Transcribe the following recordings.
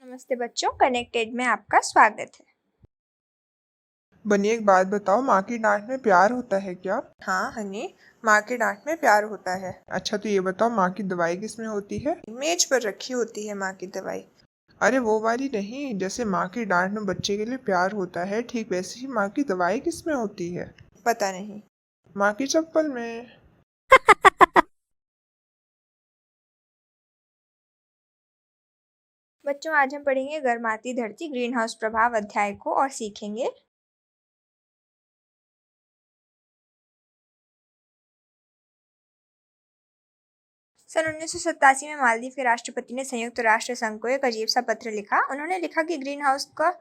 नमस्ते बच्चों, कनेक्टेड में आपका स्वागत है। बनी एक बात बताओ, माँ की डांट में प्यार होता है क्या? हाँ हनी, माँ की डांट में प्यार होता है। अच्छा तो ये बताओ, माँ की दवाई किस में होती है? मेज पर रखी होती है माँ की दवाई। अरे वो वाली नहीं, जैसे माँ की डांट में बच्चे के लिए प्यार होता है, ठीक वैसे ही माँ की दवाई किस में होती है? पता नहीं। माँ की चप्पल में। बच्चों, आज हम पढ़ेंगे गर्माती धरती ग्रीन हाउस प्रभाव अध्याय को और सीखेंगे सन 1987 में मालदीव के राष्ट्रपति ने संयुक्त राष्ट्र संघ को एक अजीब सा पत्र लिखा। उन्होंने लिखा कि ग्रीन हाउस का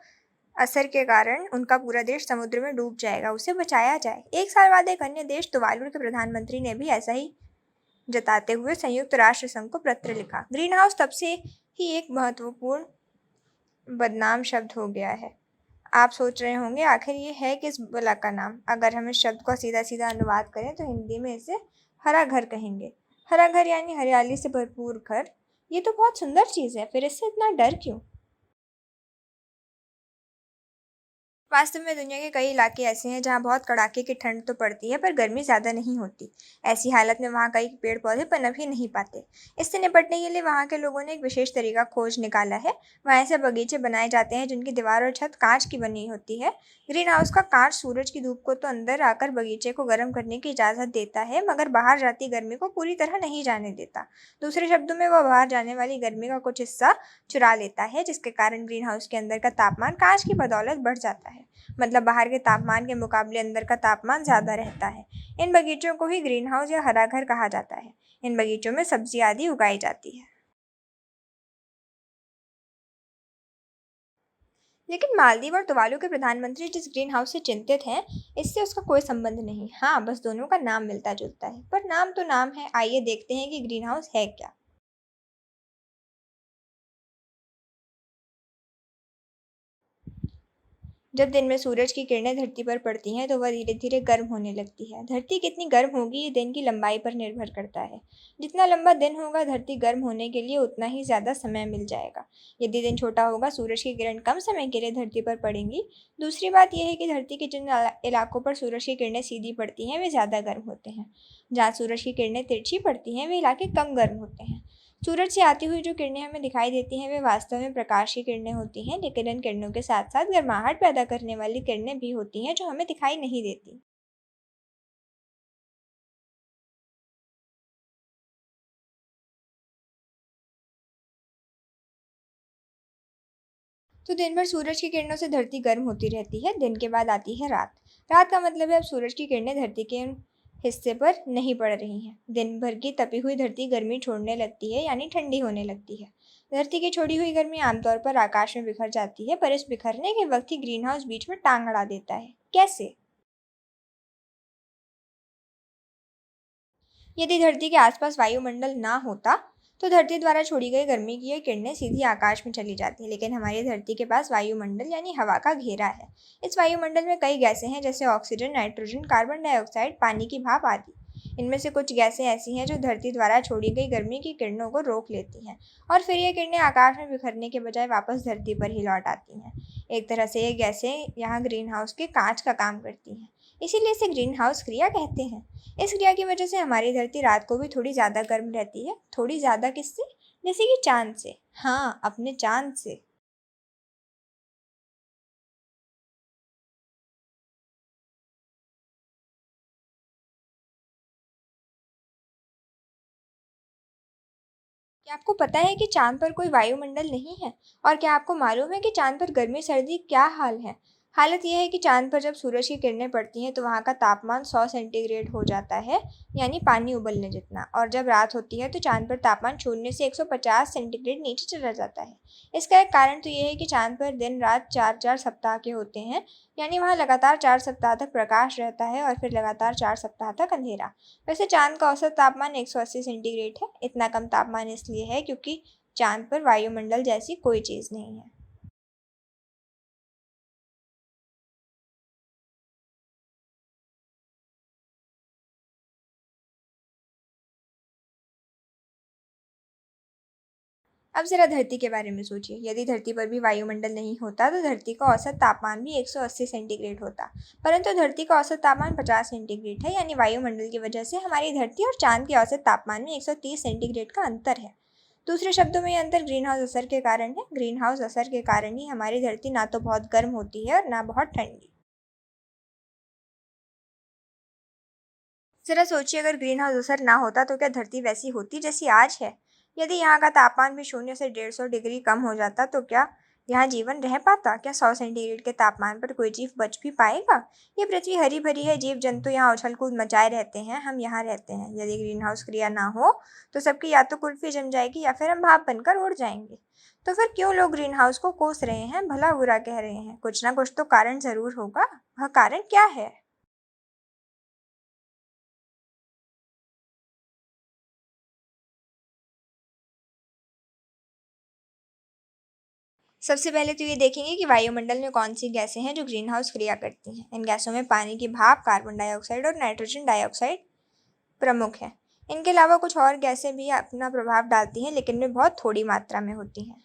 असर के कारण उनका पूरा देश समुद्र में डूब जाएगा, उसे बचाया जाए। एक साल बाद एक अन्य देश तुवालू के प्रधानमंत्री ने भी ऐसा ही जताते हुए संयुक्त राष्ट्र संघ को पत्र लिखा। ग्रीन हाउस तब से ही एक महत्वपूर्ण बदनाम शब्द हो गया है। आप सोच रहे होंगे आखिर ये है किस बला का नाम। अगर हम इस शब्द को सीधा सीधा अनुवाद करें तो हिंदी में इसे हरा घर कहेंगे। हरा घर यानी हरियाली से भरपूर घर। ये तो बहुत सुंदर चीज है, फिर इससे इतना डर क्यों? वास्तव में दुनिया के कई इलाके ऐसे हैं जहाँ बहुत कड़ाके की ठंड तो पड़ती है पर गर्मी ज़्यादा नहीं होती। ऐसी हालत में वहाँ कई पेड़ पौधे पनप ही नहीं पाते। इससे निपटने के लिए वहाँ के लोगों ने एक विशेष तरीका खोज निकाला है। वहाँ ऐसे बगीचे बनाए जाते हैं जिनकी दीवार और छत कांच की बनी होती है। ग्रीन हाउस का कांच सूरज की धूप को तो अंदर आकर बगीचे को गर्म करने की इजाज़त देता है, मगर बाहर जाती गर्मी को पूरी तरह नहीं जाने देता। दूसरे शब्दों में वह बाहर जाने वाली गर्मी का कुछ हिस्सा चुरा लेता है, जिसके कारण ग्रीन हाउस के अंदर का तापमान कांच की बदौलत बढ़ जाता है। मतलब बाहर के तापमान के मुकाबले अंदर का तापमान ज़्यादा रहता है। इन बगीचों को ही ग्रीन हाउस या हरा घर कहा जाता है। इन बगीचों में सब्जी आदि उगाई जाती है। लेकिन मालदीव और तुवालू के प्रधानमंत्री जिस ग्रीन हाउस से चिंतित हैं, इससे उसका कोई संबंध नहीं। हाँ, बस दोनों का नाम मिलता जुलता है, पर नाम तो नाम है। आइए देखते हैं कि ग्रीन हाउस है क्या। जब दिन में सूरज की किरणें धरती पर पड़ती हैं तो वह धीरे धीरे गर्म होने लगती है। धरती कितनी गर्म होगी ये दिन की लंबाई पर निर्भर करता है। जितना लंबा दिन होगा धरती गर्म होने के लिए उतना ही ज़्यादा समय मिल जाएगा। यदि दिन छोटा होगा सूरज की किरण कम समय के लिए धरती पर पड़ेंगी। दूसरी बात यह है कि धरती के जिन इलाकों पर सूरज की किरणें सीधी पड़ती हैं वे ज़्यादा गर्म होते हैं। जहाँ सूरज की किरणें तिरछी पड़ती हैं वे इलाके कम गर्म होते हैं। सूरज से आती हुई जो किरणें हमें दिखाई देती हैं वे वास्तव में प्रकाश की किरणें होती हैं, लेकिन इन किरणों के साथ साथ गर्माहट पैदा करने वाली किरणें भी होती हैं जो हमें दिखाई नहीं देती। तो दिन भर सूरज की किरणों से धरती गर्म होती रहती है। दिन के बाद आती है रात। रात का मतलब है अब सूरज की किरणें धरती के हिस्से पर नहीं पड़ रही हैं। दिन भर की तपी हुई धरती गर्मी छोड़ने लगती है, यानी ठंडी होने लगती है। धरती की छोड़ी हुई गर्मी आमतौर पर आकाश में बिखर जाती है, पर इस बिखरने के वक्त ही ग्रीन हाउस बीच में टांग अड़ा देता है। कैसे? यदि धरती के आसपास वायुमंडल ना होता तो धरती द्वारा छोड़ी गई गर्मी की ये किरणें सीधी आकाश में चली जाती, लेकिन हमारी धरती के पास वायुमंडल यानी हवा का घेरा है। इस वायुमंडल में कई गैसें हैं, जैसे ऑक्सीजन, नाइट्रोजन, कार्बन डाइऑक्साइड, पानी की भाप आदि। इनमें से कुछ गैसें ऐसी हैं जो धरती द्वारा छोड़ी गई गर्मी की किरणों को रोक लेती हैं, और फिर ये किरणें आकाश में बिखरने के बजाय वापस धरती पर ही लौट आती हैं। एक तरह से ये गैसें यहाँ ग्रीन हाउस के कांच का काम करती हैं, इसीलिए इसे ग्रीन हाउस क्रिया कहते हैं। इस क्रिया की वजह से हमारी धरती रात को भी थोड़ी ज़्यादा गर्म रहती है। थोड़ी ज़्यादा किससे? जैसे कि चांद से। हाँ, अपने चांद से। क्या आपको पता है कि चांद पर कोई वायुमंडल नहीं है? और क्या आपको मालूम है कि चांद पर गर्मी सर्दी क्या हाल है? हालत यह है कि चांद पर जब सूरज की किरणें पड़ती हैं तो वहाँ का तापमान 100 सेंटीग्रेड हो जाता है, यानी पानी उबलने जितना। और जब रात होती है तो चांद पर तापमान शून्य से 150 सेंटीग्रेड नीचे चला जाता है। इसका एक कारण तो यह है कि चांद पर दिन रात 4-4 सप्ताह के होते हैं, यानी वहाँ लगातार 4 सप्ताह तक प्रकाश रहता है और फिर लगातार 4 सप्ताह तक अंधेरा। वैसे चांद का औसत तापमान 180 सेंटीग्रेड है। इतना कम तापमान इसलिए है क्योंकि चांद पर वायुमंडल जैसी कोई चीज़ नहीं है। अब जरा धरती के बारे में सोचिए। यदि धरती पर भी वायुमंडल नहीं होता तो धरती का औसत तापमान भी 180 सेंटीग्रेड होता, परंतु धरती का औसत तापमान 50 सेंटीग्रेड है, यानी वायुमंडल की वजह से हमारी धरती और चांद के औसत तापमान में 130 सेंटीग्रेड का अंतर है। दूसरे शब्दों में यह अंतर ग्रीन हाउस असर के कारण है। ग्रीन हाउस असर के कारण ही हमारी धरती ना तो बहुत गर्म होती है और ना बहुत ठंडी। जरा सोचिए, अगर ग्रीन हाउस असर ना होता तो क्या धरती वैसी होती जैसी आज है? यदि यहाँ का तापमान भी 0 से 150 डिग्री कम हो जाता तो क्या यहाँ जीवन रह पाता? क्या 100 सेंटीग्रेड के तापमान पर कोई जीव बच भी पाएगा? ये पृथ्वी हरी भरी है, जीव जंतु यहाँ उछल कूद मचाए रहते हैं, हम यहाँ रहते हैं। यदि ग्रीन हाउस क्रिया ना हो तो सबकी या तो कुल्फी जम जाएगी या फिर हम भाप बनकर उड़ जाएंगे। तो फिर क्यों लोग ग्रीन हाउस को कोस रहे हैं, भला बुरा कह रहे हैं? कुछ ना कुछ तो कारण जरूर होगा। वह कारण क्या है? सबसे पहले तो ये देखेंगे कि वायुमंडल में कौन सी गैसें हैं जो ग्रीन हाउस क्रिया करती हैं। इन गैसों में पानी की भाप, कार्बन डाइऑक्साइड और नाइट्रोजन डाइऑक्साइड प्रमुख हैं। इनके अलावा कुछ और गैसें भी अपना प्रभाव डालती हैं, लेकिन वे बहुत थोड़ी मात्रा में होती हैं।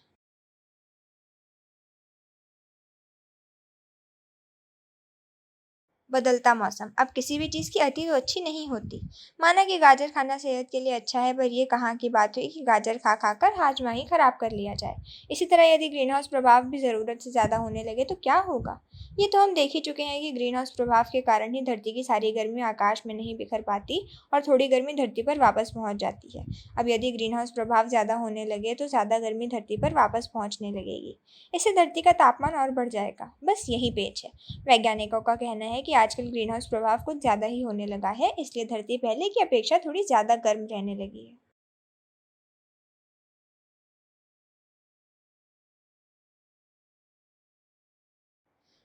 बदलता मौसम। अब किसी भी चीज़ की अति तो अच्छी नहीं होती। माना कि गाजर खाना सेहत के लिए अच्छा है, पर ये कहाँ की बात हुई कि गाजर खा खाकर हाजमा ही खराब कर लिया जाए। इसी तरह यदि ग्रीन हाउस प्रभाव भी ज़रूरत से ज़्यादा होने लगे तो क्या होगा? ये तो हम देख ही चुके हैं कि ग्रीन हाउस प्रभाव के कारण ही धरती की सारी गर्मी आकाश में नहीं बिखर पाती और थोड़ी गर्मी धरती पर वापस पहुंच जाती है। अब यदि ग्रीन हाउस प्रभाव ज़्यादा होने लगे तो ज़्यादा गर्मी धरती पर वापस पहुंचने लगेगी। इससे धरती का तापमान और बढ़ जाएगा। बस यही पेच है। वैज्ञानिकों का कहना है कि आजकल ग्रीन हाउस प्रभाव कुछ ज़्यादा ही होने लगा है, इसलिए धरती पहले की अपेक्षा थोड़ी ज़्यादा गर्म रहने लगी है।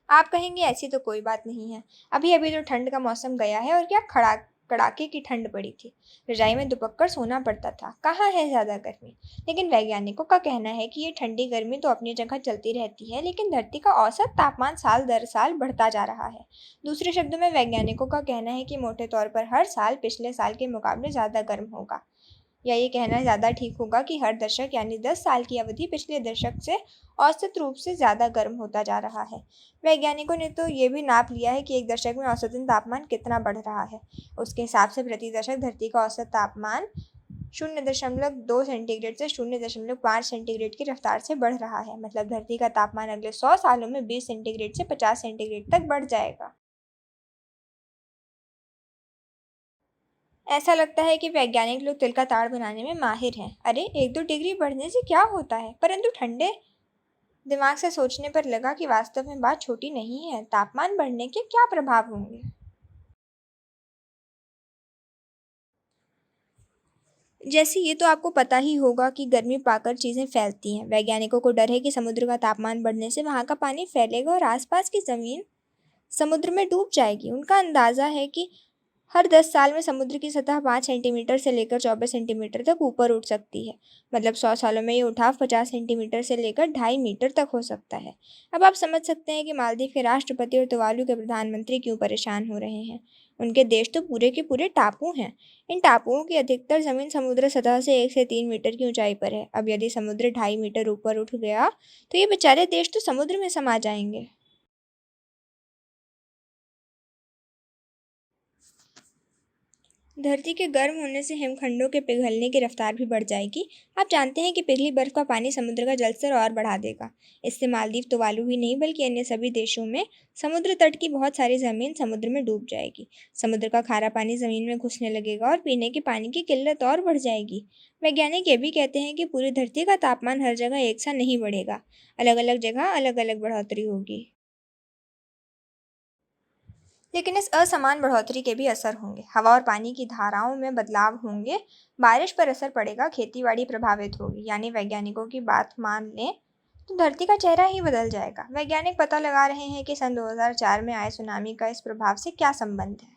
आप कहेंगे ऐसी तो कोई बात नहीं है। अभी अभी तो ठंड का मौसम गया है और क्या खड़ा कड़ाके की ठंड पड़ी थी। रजाई में दुबक कर सोना पड़ता था। कहाँ है ज़्यादा गर्मी? लेकिन वैज्ञानिकों का कहना है कि ये ठंडी गर्मी तो अपनी जगह चलती रहती है, लेकिन धरती का औसत तापमान साल दर साल बढ़ता जा रहा है। दूसरे शब्दों में वैज्ञानिकों का कहना है कि मोटे तौर पर हर साल पिछले साल के मुकाबले ज़्यादा गर्म होगा। या ये कहना ज़्यादा ठीक होगा कि हर दशक यानी 10 साल की अवधि पिछले दशक से औसत रूप से ज़्यादा गर्म होता जा रहा है। वैज्ञानिकों ने तो ये भी नाप लिया है कि एक दशक में औसतन तापमान कितना बढ़ रहा है। उसके हिसाब से प्रति दशक धरती का औसत तापमान 0.2 सेंटीग्रेड से 0.5 सेंटीग्रेड की रफ्तार से बढ़ रहा है। मतलब धरती का तापमान अगले 100 सालों में 20 सेंटीग्रेड से 50 सेंटीग्रेड तक बढ़ जाएगा। ऐसा लगता है कि वैज्ञानिक लोग तिल का ताड़ बनाने में माहिर हैं। अरे 1-2 डिग्री बढ़ने से क्या होता है? परंतु ठंडे दिमाग से सोचने पर लगा कि वास्तव में बात छोटी नहीं है। तापमान बढ़ने के क्या प्रभाव होंगे? जैसे ये तो आपको पता ही होगा कि गर्मी पाकर चीज़ें फैलती हैं। वैज्ञानिकों को डर है कि समुद्र का तापमान बढ़ने से वहाँ का पानी फैलेगा और आसपास की ज़मीन समुद्र में डूब जाएगी। उनका अंदाज़ा है कि हर 10 साल में समुद्र की सतह 5 सेंटीमीटर से लेकर 24 सेंटीमीटर तक ऊपर उठ सकती है। मतलब 100 सालों में ये उठाव 50 सेंटीमीटर से लेकर 2.5 मीटर तक हो सकता है। अब आप समझ सकते हैं कि मालदीव के राष्ट्रपति और तुवालू के प्रधानमंत्री क्यों परेशान हो रहे हैं। उनके देश तो पूरे के पूरे टापू हैं। इन टापुओं की अधिकतर ज़मीन समुद्र सतह से 1 से 3 मीटर की ऊंचाई पर है। अब यदि समुद्र 2.5 मीटर ऊपर उठ गया तो ये बेचारे देश तो समुद्र में समा जाएंगे। धरती के गर्म होने से हिमखंडों के पिघलने की रफ्तार भी बढ़ जाएगी। आप जानते हैं कि पिघली बर्फ का पानी समुद्र का जलस्तर और बढ़ा देगा। इससे मालदीव तुवालू ही नहीं बल्कि अन्य सभी देशों में समुद्र तट की बहुत सारी जमीन समुद्र में डूब जाएगी। समुद्र का खारा पानी जमीन में घुसने लगेगा और पीने के पानी की किल्लत और बढ़ जाएगी। वैज्ञानिक ये भी कहते हैं कि पूरी धरती का तापमान हर जगह एक सा नहीं बढ़ेगा। अलग अलग जगह अलग अलग बढ़ोतरी होगी। लेकिन इस असमान बढ़ोतरी के भी असर होंगे। हवा और पानी की धाराओं में बदलाव होंगे। बारिश पर असर पड़ेगा, खेतीबाड़ी प्रभावित होगी। यानी वैज्ञानिकों की बात मान लें तो धरती का चेहरा ही बदल जाएगा। वैज्ञानिक पता लगा रहे हैं कि सन 2004 में आए सुनामी का इस प्रभाव से क्या संबंध है।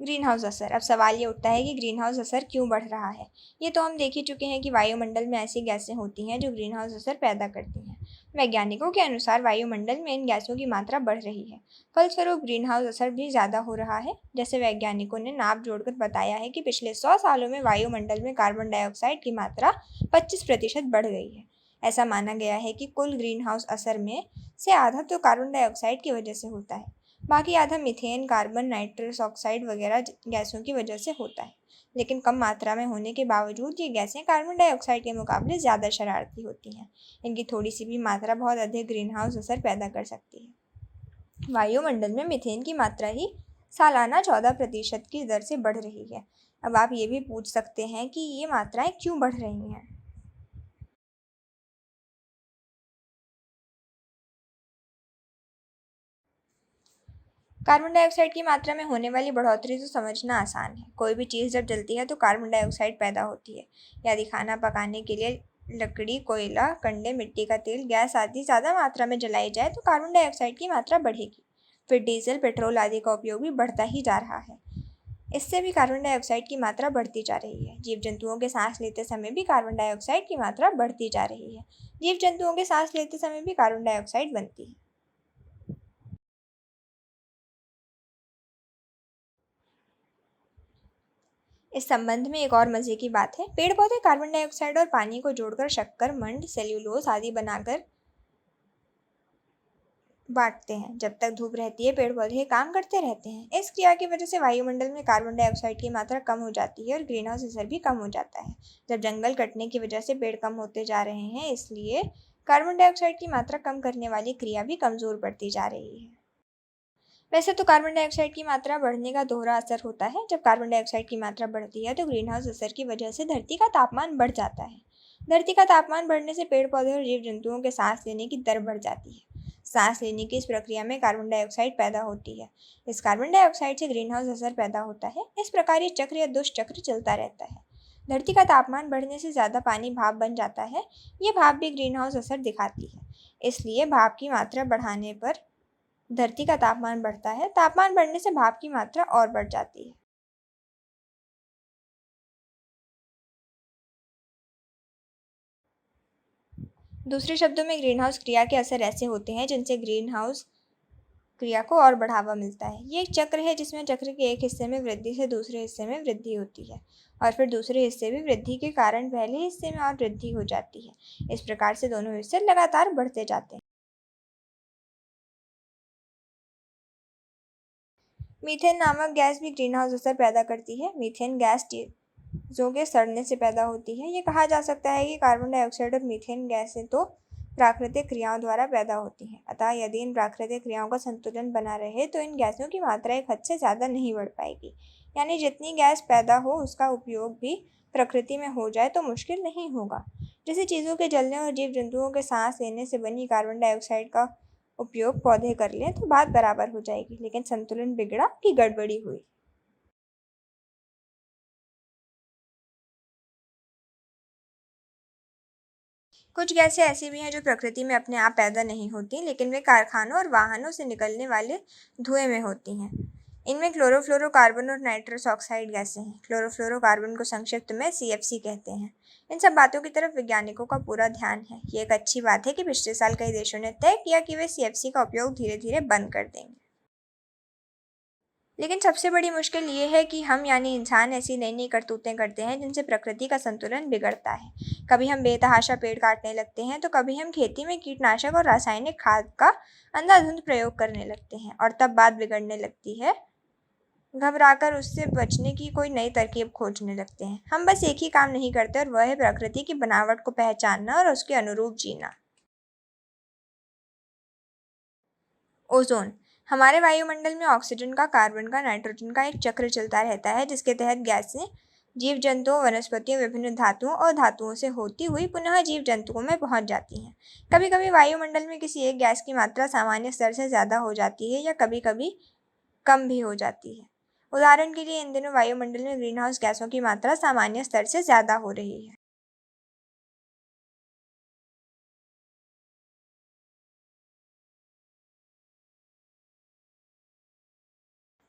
ग्रीन हाउस असर। अब सवाल ये उठता है कि ग्रीन हाउस असर क्यों बढ़ रहा है। ये तो हम देख ही चुके हैं कि वायुमंडल में ऐसी गैसें होती हैं जो ग्रीन हाउस असर पैदा करती हैं। वैज्ञानिकों के अनुसार वायुमंडल में इन गैसों की मात्रा बढ़ रही है। फलस्वरूप ग्रीन हाउस असर भी ज़्यादा हो रहा है। जैसे वैज्ञानिकों ने नाप जोड़कर बताया है कि पिछले 100 सालों में वायुमंडल में कार्बन डाइऑक्साइड की मात्रा 25% बढ़ गई है। ऐसा माना गया है कि कुल ग्रीन हाउस असर में से आधा तो कार्बन डाइऑक्साइड की वजह से होता है, बाकी आधा मीथेन, कार्बन, नाइट्रस ऑक्साइड वगैरह गैसों की वजह से होता है। लेकिन कम मात्रा में होने के बावजूद ये गैसें कार्बन डाइऑक्साइड के मुकाबले ज़्यादा शरारती होती हैं। इनकी थोड़ी सी भी मात्रा बहुत अधिक ग्रीन हाउस असर पैदा कर सकती है। वायुमंडल में मीथेन की मात्रा ही सालाना 14% की दर से बढ़ रही है। अब आप ये भी पूछ सकते हैं कि ये मात्राएं क्यों बढ़ रही हैं। कार्बन डाइऑक्साइड की मात्रा में होने वाली बढ़ोतरी तो समझना आसान है। कोई भी चीज़ जब जलती है तो कार्बन डाइऑक्साइड पैदा होती है। यदि खाना पकाने के लिए लकड़ी, कोयला, कंडे, मिट्टी का तेल, गैस आदि ज़्यादा मात्रा में जलाई जाए तो कार्बन डाइऑक्साइड की मात्रा बढ़ेगी। फिर डीजल, पेट्रोल आदि का उपयोग भी बढ़ता ही जा रहा है। इससे भी कार्बन डाइऑक्साइड की मात्रा बढ़ती जा रही है। जीव जंतुओं के सांस लेते समय भी कार्बन डाइऑक्साइड की मात्रा बढ़ती जा रही है। जीव जंतुओं के सांस लेते समय भी कार्बन डाइऑक्साइड बनती है। इस संबंध में एक और मजे की बात है, पेड़ पौधे कार्बन डाइऑक्साइड और पानी को जोड़कर शक्कर, मंड, सेल्यूलोज आदि बनाकर बांटते हैं। जब तक धूप रहती है पेड़ पौधे काम करते रहते हैं। इस क्रिया की वजह से वायुमंडल में कार्बन डाइऑक्साइड की मात्रा कम हो जाती है और ग्रीन हाउस असर भी कम हो जाता है। जब जंगल कटने की वजह से पेड़ कम होते जा रहे हैं, इसलिए कार्बन डाइऑक्साइड की मात्रा कम करने वाली क्रिया भी कमजोर पड़ती जा रही है। वैसे तो कार्बन डाइऑक्साइड की मात्रा बढ़ने का दोहरा असर होता है। जब कार्बन डाइऑक्साइड की मात्रा बढ़ती है तो ग्रीन हाउस असर की वजह से धरती का तापमान बढ़ जाता है। धरती का तापमान बढ़ने से पेड़ पौधे और जीव जंतुओं के सांस लेने की दर बढ़ जाती है। सांस लेने की इस प्रक्रिया में कार्बन डाइऑक्साइड पैदा होती है। इस कार्बन डाइऑक्साइड से ग्रीन हाउस असर पैदा होता है। इस प्रकार ये चक्र या दुष्चक्र चलता रहता है। धरती का तापमान बढ़ने से ज़्यादा पानी भाप बन जाता है। ये भाप भी ग्रीन हाउस असर दिखाती है। इसलिए भाप की मात्रा बढ़ाने पर धरती का तापमान बढ़ता है। तापमान बढ़ने से भाप की मात्रा और बढ़ जाती है। दूसरे शब्दों में ग्रीन हाउस क्रिया के असर ऐसे होते हैं जिनसे ग्रीन हाउस क्रिया को और बढ़ावा मिलता है। ये एक चक्र है जिसमें चक्र के एक हिस्से में वृद्धि से दूसरे हिस्से में वृद्धि होती है और फिर दूसरे हिस्से भी वृद्धि के कारण पहले हिस्से में और वृद्धि हो जाती है। इस प्रकार से दोनों हिस्से लगातार बढ़ते जाते हैं। मीथेन नामक गैस भी ग्रीन हाउस असर पैदा करती है। मीथेन गैस चीजों के सड़ने से पैदा होती है। ये कहा जा सकता है कि कार्बन डाइऑक्साइड और मीथेन गैसें तो प्राकृतिक क्रियाओं द्वारा पैदा होती हैं। अतः यदि इन प्राकृतिक क्रियाओं का संतुलन बना रहे तो इन गैसों की मात्रा एक हद से ज़्यादा नहीं बढ़ पाएगी। यानी जितनी गैस पैदा हो उसका उपयोग भी प्रकृति में हो जाए तो मुश्किल नहीं होगा। जैसे चीज़ों के जलने और जीव जंतुओं के सांस लेने से बनी कार्बन डाइऑक्साइड का उपयोग पौधे कर लें तो बात बराबर हो जाएगी। लेकिन संतुलन बिगड़ा कि गड़बड़ी हुई। कुछ गैसें ऐसी भी हैं जो प्रकृति में अपने आप पैदा नहीं होती, लेकिन वे कारखानों और वाहनों से निकलने वाले धुएं में होती हैं। इनमें क्लोरोफ्लोरोकार्बन और नाइट्रस ऑक्साइड गैसें हैं। क्लोरोफ्लोरोकार्बन को संक्षिप्त में CFC कहते हैं। इन सब बातों की तरफ वैज्ञानिकों का पूरा ध्यान है। ये एक अच्छी बात है कि पिछले साल कई देशों ने तय किया कि वे CFC का उपयोग धीरे धीरे बंद कर देंगे। लेकिन सबसे बड़ी मुश्किल ये है कि हम यानी इंसान ऐसी नई नई करतूतें करते हैं जिनसे प्रकृति का संतुलन बिगड़ता है। कभी हम बेतहाशा पेड़ काटने लगते हैं तो कभी हम खेती में कीटनाशक और रासायनिक खाद का अंधाधुंध प्रयोग करने लगते हैं और तब बात बिगड़ने लगती है। घबराकर उससे बचने की कोई नई तरकीब खोजने लगते हैं। हम बस एक ही काम नहीं करते और वह है प्रकृति की बनावट को पहचानना और उसके अनुरूप जीना। ओजोन। हमारे वायुमंडल में ऑक्सीजन का, कार्बन का, नाइट्रोजन का एक चक्र चलता रहता है जिसके तहत गैसें जीव जंतुओं, वनस्पतियों, विभिन्न धातुओं और धातुओं से होती हुई पुनः जीव जंतुओं में पहुंच जाती हैं। कभी कभी वायुमंडल में किसी एक गैस की मात्रा सामान्य स्तर से ज़्यादा हो जाती है या कभी कभी कम भी हो जाती है। उदाहरण के लिए इन दिनों वायुमंडल में ग्रीनहाउस गैसों की मात्रा सामान्य स्तर से ज़्यादा हो रही है।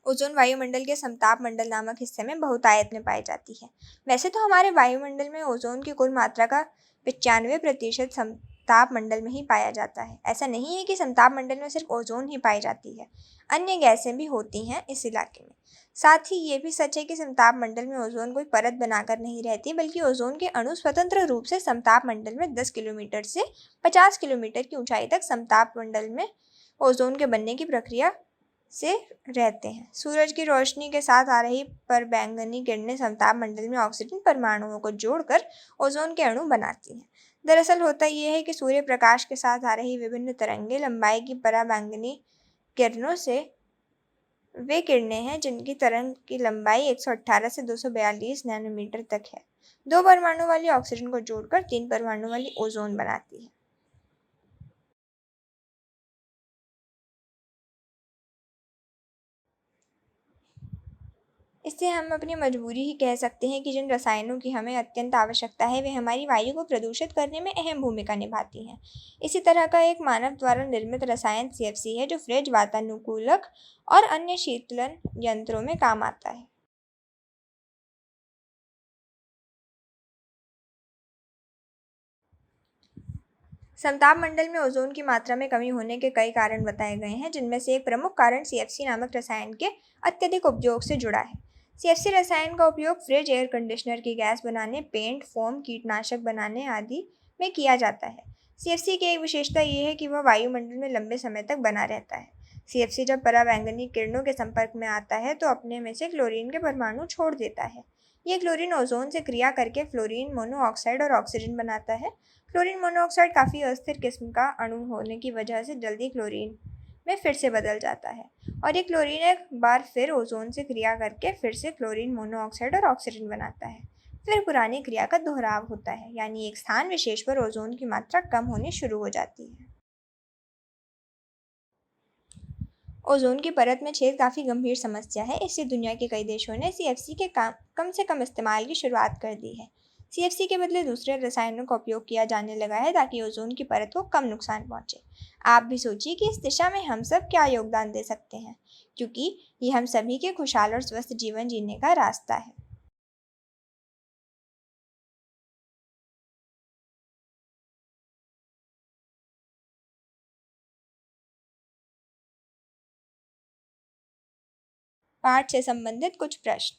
ओजोन वायुमंडल के समताप मंडल नामक हिस्से में बहुतायत में पाई जाती है। वैसे तो हमारे वायुमंडल में ओजोन की कुल मात्रा का 95% समताप समताप मंडल में ही पाया जाता है। ऐसा नहीं है कि समताप मंडल में सिर्फ ओजोन ही पाई जाती है, अन्य गैसें भी होती हैं इस इलाके में। साथ ही ये भी सच है कि समताप मंडल में ओजोन कोई परत बनाकर नहीं रहती, बल्कि ओजोन के अणु स्वतंत्र रूप से समताप मंडल में 10 किलोमीटर से 50 किलोमीटर की ऊंचाई तक समताप मंडल में ओजोन के बनने की प्रक्रिया से रहते हैं। सूरज की रोशनी के साथ आ रही परबैंगनी किरणें समताप मंडल में ऑक्सीजन परमाणुओं को जोड़कर ओजोन के अणु बनाती हैं। दरअसल होता यह है कि सूर्य प्रकाश के साथ आ रही विभिन्न तरंगे लंबाई की पराबैंगनी किरणों से वे किरणें हैं जिनकी तरंग की लंबाई 118 से 242 नैनोमीटर तक है। 2 परमाणु वाली ऑक्सीजन को जोड़कर 3 परमाणु वाली ओजोन बनाती है। इससे हम अपनी मजबूरी ही कह सकते हैं कि जिन रसायनों की हमें अत्यंत आवश्यकता है वे हमारी वायु को प्रदूषित करने में अहम भूमिका निभाती हैं। इसी तरह का एक मानव द्वारा निर्मित रसायन सीएफसी है, जो फ्रिज, वातानुकूलक और अन्य शीतलन यंत्रों में काम आता है। समताप मंडल में ओजोन की मात्रा में कमी होने के कई कारण बताए गए हैं, जिनमें से एक प्रमुख कारण सीएफसी नामक रसायन के अत्यधिक उपयोग से जुड़ा है। सीएफसी रसायन का उपयोग फ्रिज, एयर कंडीशनर की गैस बनाने, पेंट, फोम, कीटनाशक बनाने आदि में किया जाता है। सीएफसी की एक विशेषता ये है कि वह वायुमंडल में लंबे समय तक बना रहता है। सीएफसी जब पराबैंगनी किरणों के संपर्क में आता है तो अपने में से क्लोरीन के परमाणु छोड़ देता है। यह क्लोरीन ओजोन से क्रिया करके फ्लोरीन मोनोऑक्साइड और ऑक्सीजन बनाता है। क्लोरीन मोनोऑक्साइड काफ़ी अस्थिर किस्म का अणु होने की वजह से जल्दी क्लोरीन में फिर से बदल जाता है, और ये क्लोरीन एक बार फिर ओजोन से क्रिया करके फिर से क्लोरीन मोनोऑक्साइड और ऑक्सीजन बनाता है। फिर पुरानी क्रिया का दोहराव होता है, यानी एक स्थान विशेष पर ओजोन की मात्रा कम होनी शुरू हो जाती है। ओजोन की परत में छेद काफ़ी गंभीर समस्या है, इससे दुनिया के कई देशों ने सीएफसी के कम से कम इस्तेमाल की शुरुआत कर दी है। सीएफसी के बदले दूसरे रसायनों का उपयोग किया जाने लगा है ताकि ओजोन की परत को कम नुकसान पहुंचे। आप भी सोचिए कि इस दिशा में हम सब क्या योगदान दे सकते हैं, क्योंकि ये हम सभी के खुशहाल और स्वस्थ जीवन जीने का रास्ता है। पाठ से संबंधित कुछ प्रश्न।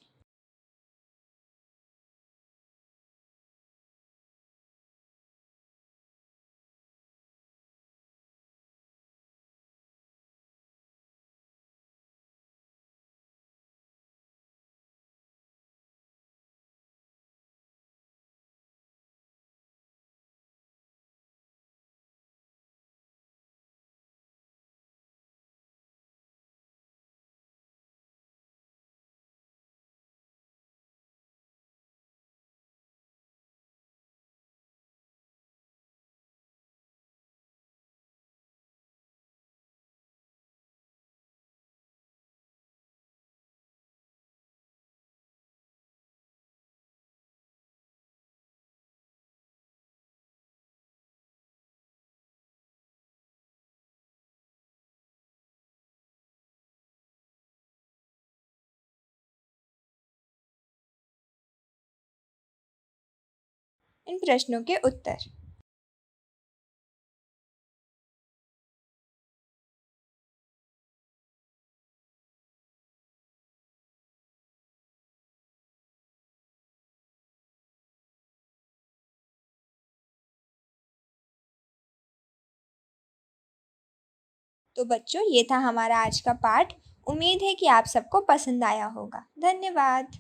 इन प्रश्नों के उत्तर। तो बच्चों, ये था हमारा आज का पाठ। उम्मीद है कि आप सबको पसंद आया होगा। धन्यवाद।